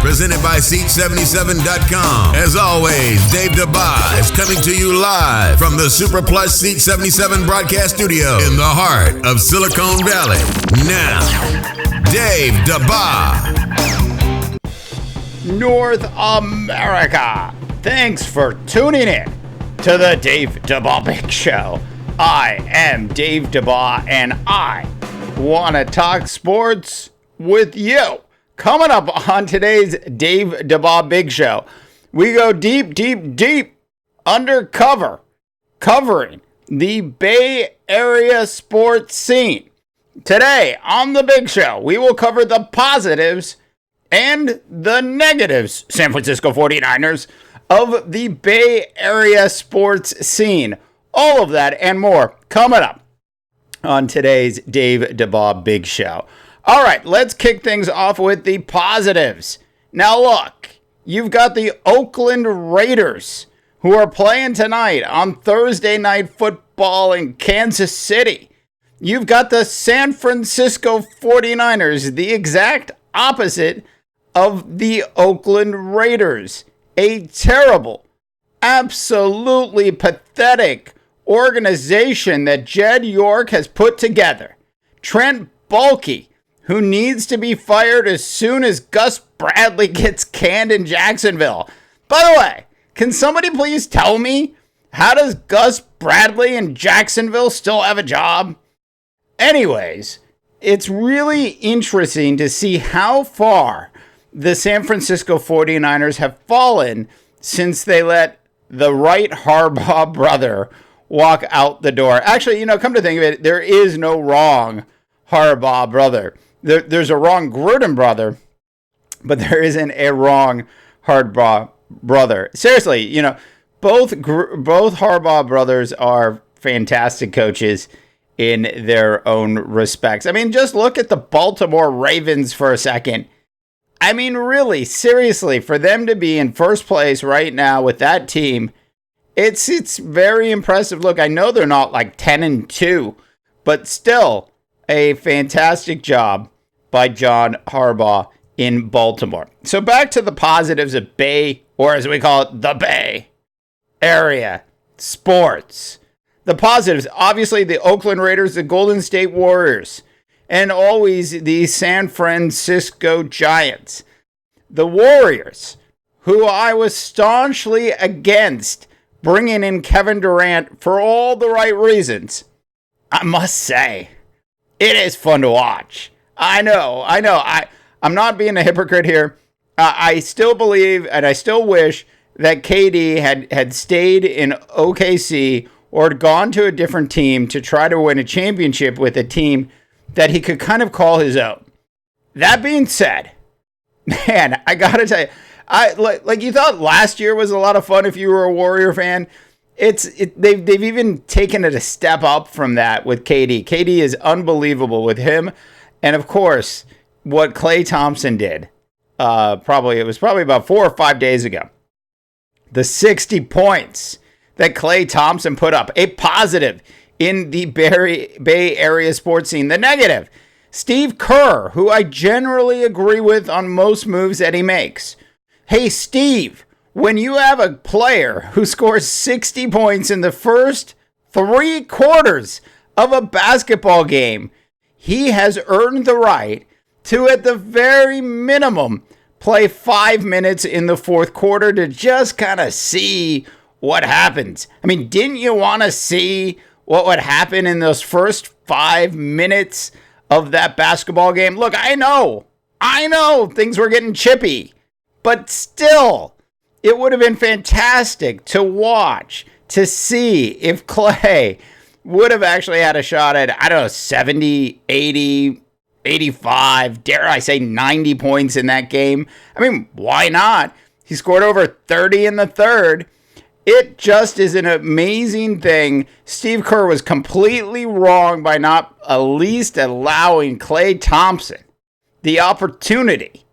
presented by Seat77.com. As always, Dave Dabbah is coming to you live from the Super Plus Seat 77 broadcast studio in the heart of Silicon Valley. Now, Dave Dabbah. North America, thanks for tuning in to the Dave Dabbah Big Show. I am Dave Dabbah, and I want to talk sports with you. Coming up on today's Dave Dabbah Big Show, we go deep undercover, covering the Bay Area sports scene. Today on the Big Show, we will cover the positives and the negatives, San Francisco 49ers, of the Bay Area sports scene. All of that and more coming up on today's Dave Dabbah Big Show. All right, let's kick things off with the positives. Now look, you've got the Oakland Raiders who are playing tonight on Thursday Night Football in Kansas City. You've got the San Francisco 49ers, the exact opposite of the Oakland Raiders. A terrible, absolutely pathetic organization that Jed York has put together. Trent Baalke, who needs to be fired as soon as Gus Bradley gets canned in Jacksonville. By the way, can somebody please tell me, how does Gus Bradley in Jacksonville still have a job? Anyways, it's really interesting to see how far the San Francisco 49ers have fallen since they let the right Harbaugh brother walk out the door. Actually, come to think of it, there is no wrong Harbaugh brother. There's a wrong Gruden brother, but there isn't a wrong Harbaugh brother. Seriously, both Harbaugh brothers are fantastic coaches in their own respects. I mean, just look at the Baltimore Ravens for a second. I mean, really, seriously, for them to be in first place right now with that team, it's very impressive. Look, I know they're not like 10-2, but still a fantastic job by John Harbaugh in Baltimore. So back to the positives of Bay, or as we call it, the Bay Area sports. The positives, obviously the Oakland Raiders, the Golden State Warriors, and always the San Francisco Giants. The Warriors, who I was staunchly against bringing in Kevin Durant for all the right reasons. I must say, it is fun to watch. I know. I'm not being a hypocrite here. I still believe and I still wish that KD had stayed in OKC or had gone to a different team to try to win a championship with a team that he could kind of call his own. That being said, man, I gotta tell you, like you thought last year was a lot of fun if you were a Warrior fan. They've even taken it a step up from that with KD. KD is unbelievable with him, and of course, what Klay Thompson did. It was probably about 4 or 5 days ago. The 60 points that Klay Thompson put up, a positive in the Bay Area sports scene. The negative, Steve Kerr, who I generally agree with on most moves that he makes. Hey, Steve, when you have a player who scores 60 points in the first 3 quarters of a basketball game, he has earned the right to, at the very minimum, play 5 minutes in the fourth quarter to just kind of see what happens. I mean, didn't you want to see what would happen in those first 5 minutes of that basketball game? Look, I know things were getting chippy, but still, it would have been fantastic to watch, to see if Klay would have actually had a shot at, 70, 80, 85, dare I say 90 points in that game. I mean, why not? He scored over 30 in the third. It just is an amazing thing. Steve Kerr was completely wrong by not at least allowing Klay Thompson the opportunity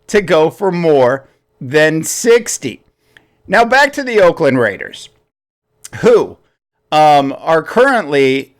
to go for more than 60. Now back to the Oakland Raiders, who are currently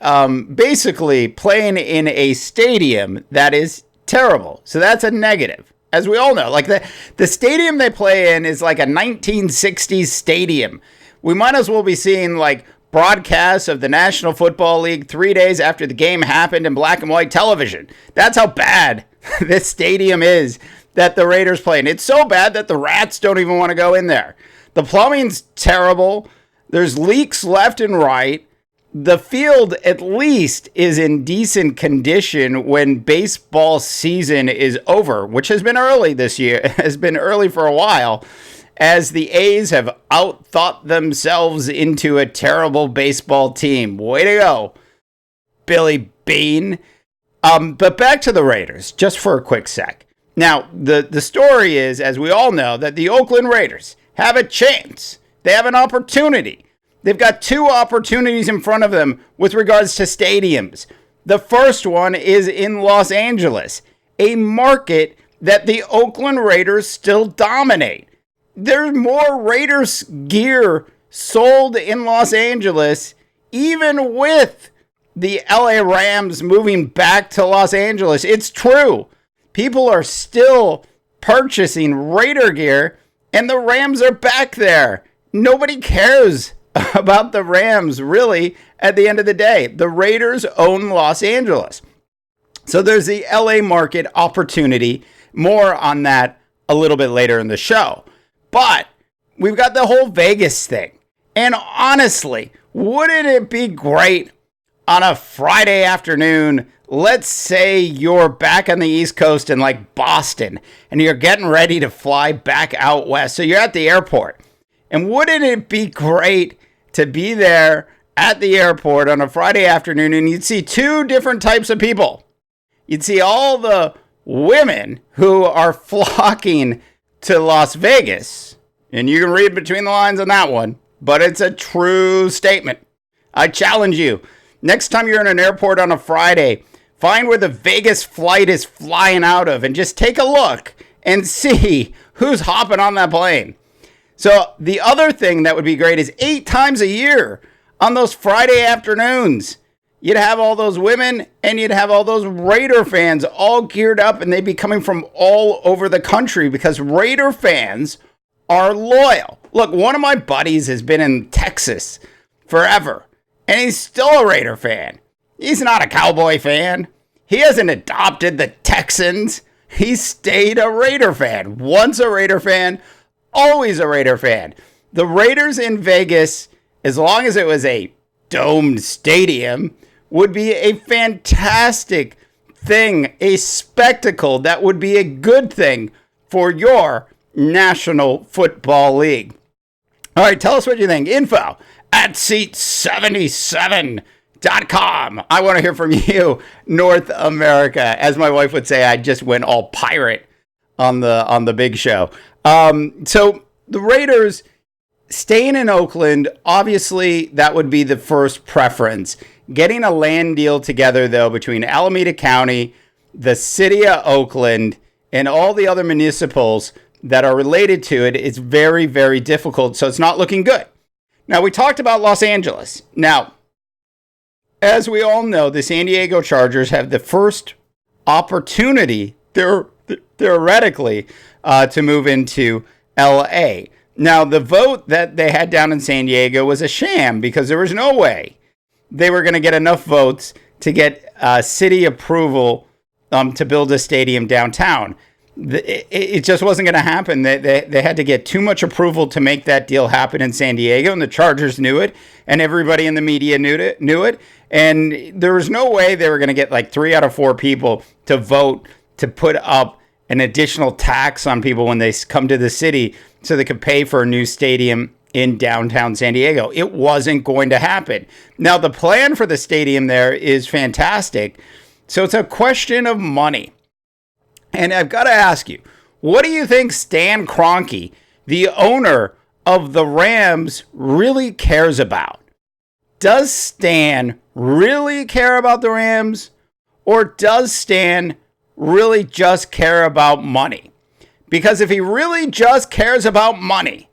basically playing in a stadium that is Terrible. So that's a negative. As we all know, like the stadium they play in is like a 1960s stadium. We might as well be seeing like broadcasts of the National Football League 3 days after the game happened in black and white television. That's how bad this stadium is that the Raiders play in. It's so bad that the rats don't even want to go in there. The plumbing's terrible. There's leaks left and right. The field, at least, is in decent condition when baseball season is over, which has been early this year, has been early for a while, as the A's have outthought themselves into a terrible baseball team. Way to go, Billy Bean. But back to the Raiders, just for a quick sec. Now, the story is, as we all know, that the Oakland Raiders have a chance. They have an opportunity. They've got two opportunities in front of them with regards to stadiums. The first one is in Los Angeles, a market that the Oakland Raiders still dominate. There's more Raiders gear sold in Los Angeles, even with the LA Rams moving back to Los Angeles. It's true. People are still purchasing Raider gear, and the Rams are back there. Nobody cares about the Rams, really, at the end of the day. The Raiders own Los Angeles. So there's the LA market opportunity. More on that a little bit later in the show. But we've got the whole Vegas thing. And honestly, wouldn't it be great on a Friday afternoon? Let's say you're back on the East Coast in like Boston and you're getting ready to fly back out west. So you're at the airport. And wouldn't it be great to be there at the airport on a Friday afternoon and you'd see two different types of people? You'd see all the women who are flocking to Las Vegas. And you can read between the lines on that one, but it's a true statement. I challenge you. Next time you're in an airport on a Friday, find where the Vegas flight is flying out of and just take a look and see who's hopping on that plane. So the other thing that would be great is 8 times a year on those Friday afternoons, you'd have all those women and you'd have all those Raider fans all geared up, and they'd be coming from all over the country because Raider fans are loyal. Look, one of my buddies has been in Texas forever, and he's still a Raider fan. He's not a Cowboy fan. He hasn't adopted the Texans. He stayed a Raider fan. Once a Raider fan, always a Raider fan. The Raiders in Vegas, as long as it was a domed stadium, would be a fantastic thing, a spectacle that would be a good thing for your National Football League. All right, tell us what you think. Info at seat77.com. I want to hear from you, North America. As my wife would say, I just went all pirate on the big show. So the Raiders staying in Oakland, obviously that would be the first preference. Getting a land deal together, though, between Alameda County, the city of Oakland, and all the other municipals that are related to it is very, very difficult. So it's not looking good. Now, we talked about Los Angeles. Now, as we all know, the San Diego Chargers have the first opportunity, theoretically, to move into LA. Now, the vote that they had down in San Diego was a sham because there was no way they were going to get enough votes to get city approval to build a stadium downtown. It just wasn't going to happen. They had to get too much approval to make that deal happen in San Diego, and the Chargers knew it, and everybody in the media knew it. And there was no way they were going to get like 3 out of 4 people to vote to put up an additional tax on people when they come to the city so they could pay for a new stadium in downtown San Diego. It wasn't going to happen. Now, the plan for the stadium there is fantastic. So it's a question of money. And I've got to ask you, what do you think Stan Kroenke, the owner of the Rams, really cares about? Does Stan really care about the Rams? Or does Stan really just care about money? Because if he really just cares about money,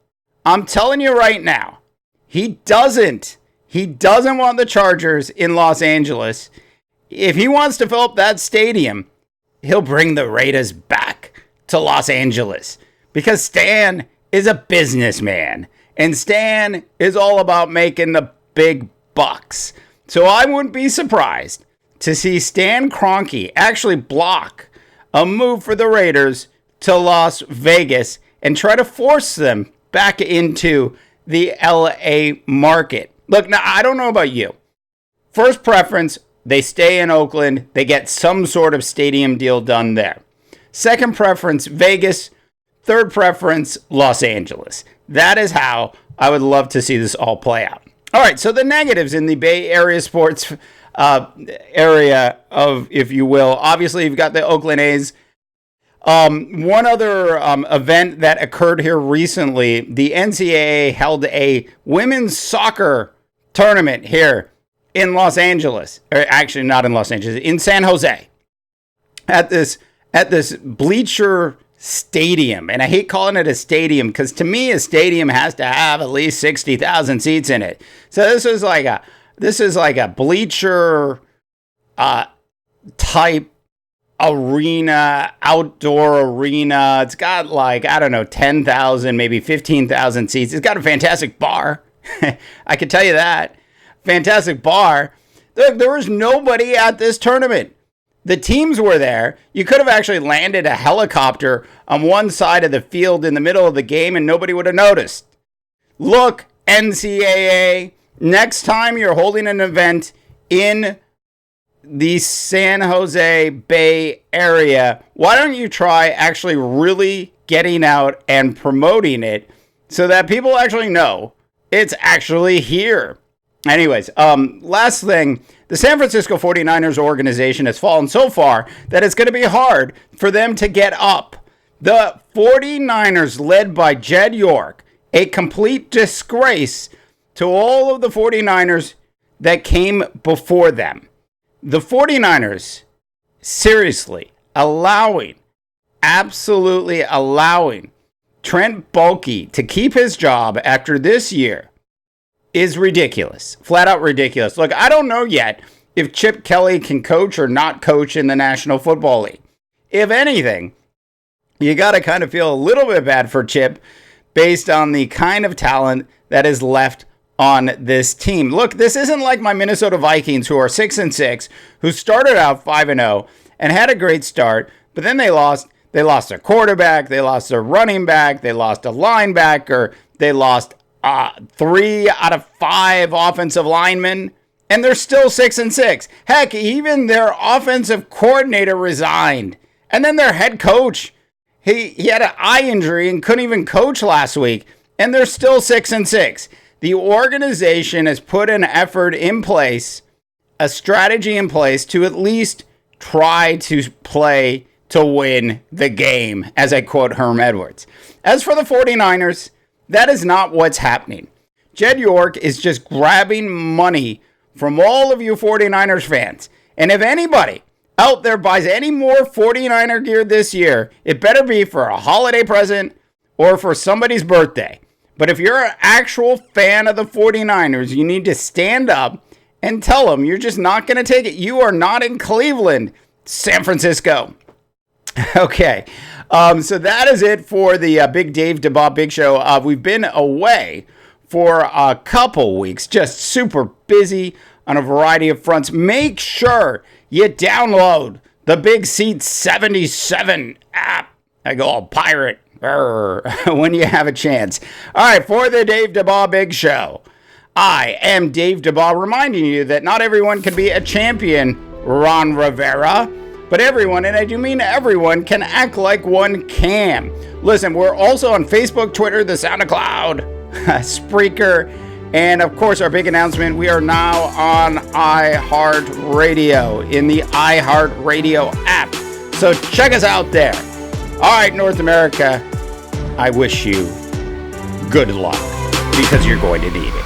I'm telling you right now, he doesn't want the Chargers in Los Angeles. If he wants to fill up that stadium, he'll bring the Raiders back to Los Angeles because Stan is a businessman and Stan is all about making the big bucks. So I wouldn't be surprised to see Stan Kroenke actually block a move for the Raiders to Las Vegas and try to force them back into the LA market. Look, now I don't know about you. First preference, they stay in Oakland. They get some sort of stadium deal done there. Second preference, Vegas. Third preference, Los Angeles. That is how I would love to see this all play out. All right, so the negatives in the Bay Area sports area of, if you will, obviously you've got the Oakland A's. One other event that occurred here recently, the NCAA held a women's soccer tournament here in Los Angeles, or actually not in Los Angeles, in San Jose, at this bleacher stadium. And I hate calling it a stadium because to me a stadium has to have at least 60,000 seats in it. So this is like a bleacher type arena, outdoor arena. It's got 10,000, maybe 15,000 seats. It's got a fantastic bar. I can tell you that. Fantastic bar. Look, there was nobody at this tournament. The teams were there. You could have actually landed a helicopter on one side of the field in the middle of the game and nobody would have noticed. Look, NCAA, next time you're holding an event in the San Jose Bay Area, why don't you try actually really getting out and promoting it so that people actually know it's actually here? Anyways, last thing, the San Francisco 49ers organization has fallen so far that it's going to be hard for them to get up. The 49ers, led by Jed York, a complete disgrace to all of the 49ers that came before them. The 49ers, seriously, absolutely allowing Trent Baalke to keep his job after this year is ridiculous. Flat out ridiculous. Look, I don't know yet if Chip Kelly can coach or not coach in the National Football League. If anything, you got to kind of feel a little bit bad for Chip based on the kind of talent that is left on this team. Look, this isn't like my Minnesota Vikings, who are 6-6, who started out 5-0 and had a great start, but then they lost. They lost a quarterback, they lost a running back, they lost a linebacker, they lost 3 out of 5 offensive linemen, and they're still 6-6. Heck, even their offensive coordinator resigned. And then their head coach, he had an eye injury and couldn't even coach last week, and they're still 6-6. The organization has put an effort in place, a strategy in place to at least try to play to win the game, as I quote Herm Edwards. As for the 49ers, that is not what's happening. Jed York is just grabbing money from all of you 49ers fans. And if anybody out there buys any more 49er gear this year, it better be for a holiday present or for somebody's birthday. But if you're an actual fan of the 49ers, you need to stand up and tell them you're just not going to take it. You are not in Cleveland, San Francisco. Okay. So that is it for the Big Dave Dabbah Big Show. We've been away for a couple weeks, just super busy on a variety of fronts. Make sure you download the Big Seat 77 app. I go all pirate when you have a chance. All right, for the Dave Dabbah Big Show, I am Dave Dabbah, reminding you that not everyone can be a champion, Ron Rivera. But everyone, and I do mean everyone, can act like one can. Listen, we're also on Facebook, Twitter, the SoundCloud, Spreaker, and of course our big announcement, we are now on iHeartRadio in the iHeartRadio app. So check us out there. All right, North America, I wish you good luck because you're going to need it.